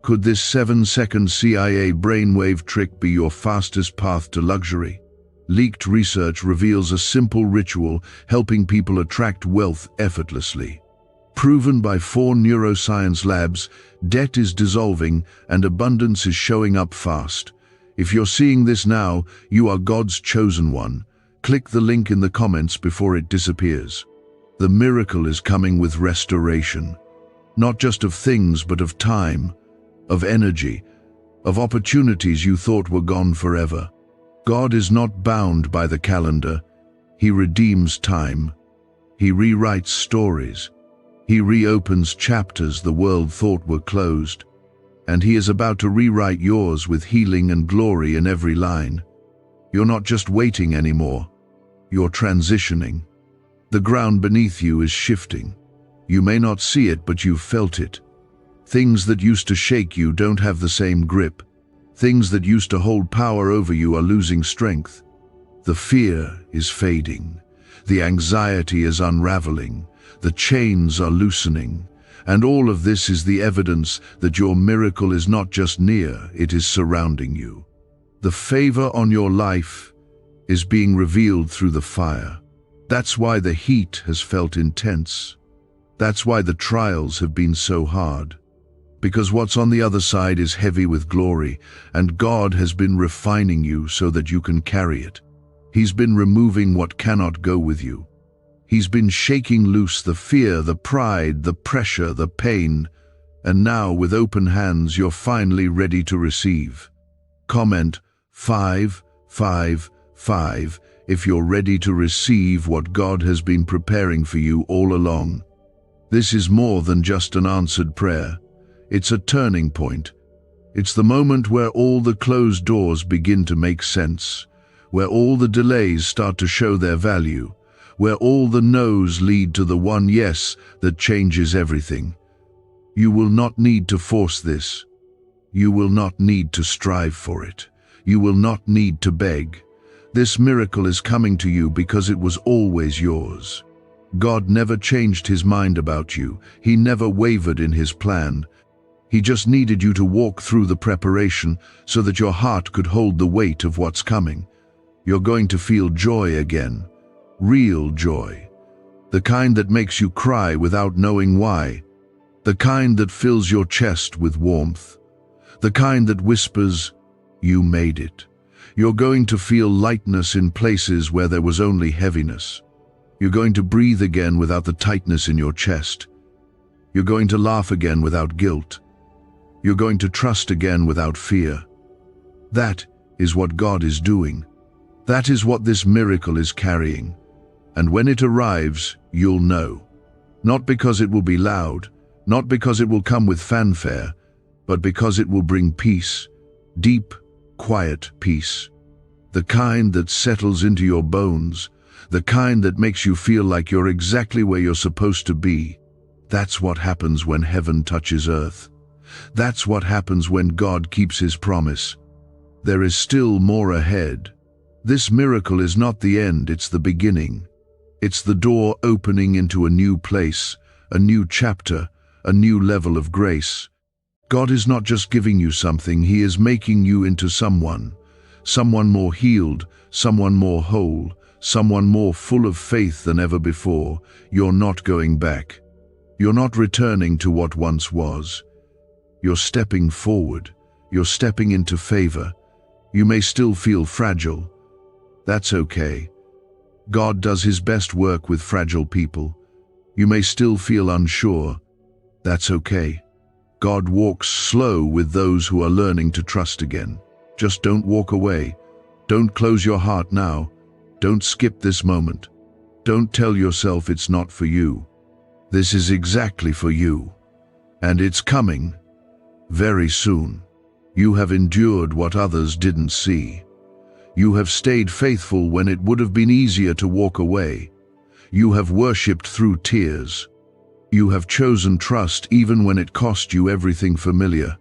Could this 7-second CIA brainwave trick be your fastest path to luxury? Leaked research reveals a simple ritual helping people attract wealth effortlessly. Proven by 4 neuroscience labs, debt is dissolving and abundance is showing up fast. If you're seeing this now, you are God's chosen one. Click the link in the comments before it disappears. The miracle is coming with restoration, not just of things but of time, of energy, of opportunities you thought were gone forever. God is not bound by the calendar. He redeems time. He rewrites stories. He reopens chapters the world thought were closed. And He is about to rewrite yours with healing and glory in every line. You're not just waiting anymore. You're transitioning. The ground beneath you is shifting. You may not see it, but you've felt it. Things that used to shake you don't have the same grip. Things that used to hold power over you are losing strength. The fear is fading. The anxiety is unraveling. The chains are loosening. And all of this is the evidence that your miracle is not just near, it is surrounding you. The favor on your life is being revealed through the fire. That's why the heat has felt intense. That's why the trials have been so hard. Because what's on the other side is heavy with glory, and God has been refining you so that you can carry it. He's been removing what cannot go with you. He's been shaking loose the fear, the pride, the pressure, the pain, And now, with open hands, you're finally ready to receive. Comment 555 if you're ready to receive what God has been preparing for you all along. This is more than just an answered prayer. It's a turning point. It's the moment where all the closed doors begin to make sense, where all the delays start to show their value, where all the no's lead to the one yes that changes everything. You will not need to force this. You will not need to strive for it. You will not need to beg. This miracle is coming to you because it was always yours. God never changed his mind about you. He never wavered in his plan. He just needed you to walk through the preparation so that your heart could hold the weight of what's coming. You're going to feel joy again. Real joy. The kind that makes you cry without knowing why. The kind that fills your chest with warmth. The kind that whispers, "You made it." You're going to feel lightness in places where there was only heaviness. You're going to breathe again without the tightness in your chest. You're going to laugh again without guilt. You're going to trust again without fear. That is what God is doing. That is what this miracle is carrying. And when it arrives, you'll know. Not because it will be loud, not because it will come with fanfare, but because it will bring peace, deep, quiet peace. The kind that settles into your bones, the kind that makes you feel like you're exactly where you're supposed to be. That's what happens when heaven touches earth. That's what happens when God keeps his promise. There is still more ahead. This miracle is not the end, it's the beginning. It's the door opening into a new place, a new chapter, a new level of grace. God is not just giving you something, he is making you into someone more healed, someone more whole, someone more full of faith than ever before. You're not going back. You're not returning to what once was. You're stepping forward. You're stepping into favor. You may still feel fragile. That's okay. God does his best work with fragile people. You may still feel unsure. That's okay. God walks slow with those who are learning to trust again. Just don't walk away. Don't close your heart now. Don't skip this moment. Don't tell yourself it's not for you. This is exactly for you. And it's coming very soon. You have endured what others didn't see. You have stayed faithful when it would have been easier to walk away. You have worshipped through tears. You have chosen trust even when it cost you everything familiar.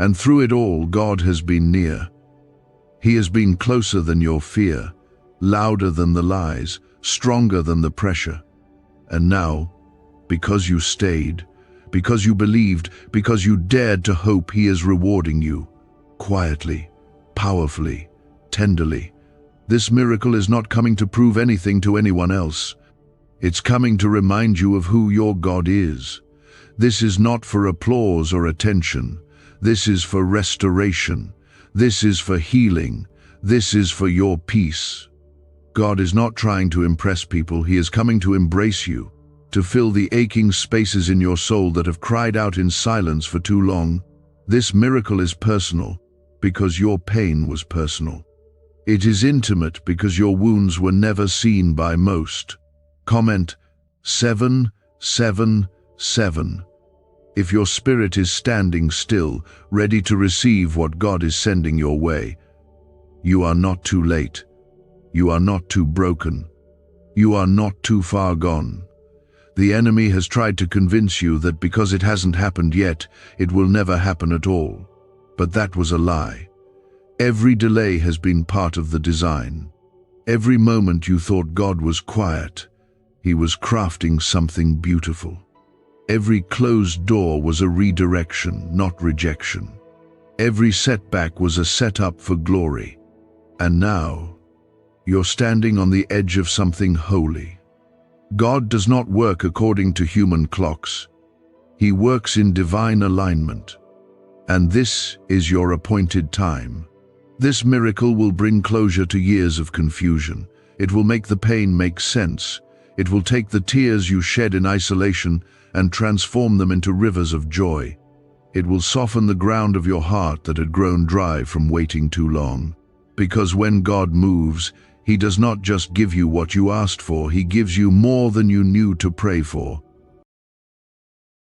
And through it all, God has been near. He has been closer than your fear, louder than the lies, stronger than the pressure. And now, because you stayed, because you believed, because you dared to hope, he is rewarding you. Quietly, powerfully, tenderly. This miracle is not coming to prove anything to anyone else. It's coming to remind you of who your God is. This is not for applause or attention. This is for restoration. This is for healing. This is for your peace. God is not trying to impress people. He is coming to embrace you, to fill the aching spaces in your soul that have cried out in silence for too long. This miracle is personal because your pain was personal. It is intimate because your wounds were never seen by most. Comment 777 if your spirit is standing still, ready to receive what God is sending your way. You are not too late. You are not too broken. You are not too far gone. The enemy has tried to convince you that because it hasn't happened yet, it will never happen at all. But that was a lie. Every delay has been part of the design. Every moment you thought God was quiet, he was crafting something beautiful. Every closed door was a redirection, not rejection. Every setback was a setup for glory. And now, you're standing on the edge of something holy. God does not work according to human clocks. He works in divine alignment. And this is your appointed time. This miracle will bring closure to years of confusion. It will make the pain make sense. It will take the tears you shed in isolation and transform them into rivers of joy. It will soften the ground of your heart that had grown dry from waiting too long. Because when God moves, He does not just give you what you asked for, He gives you more than you knew to pray for.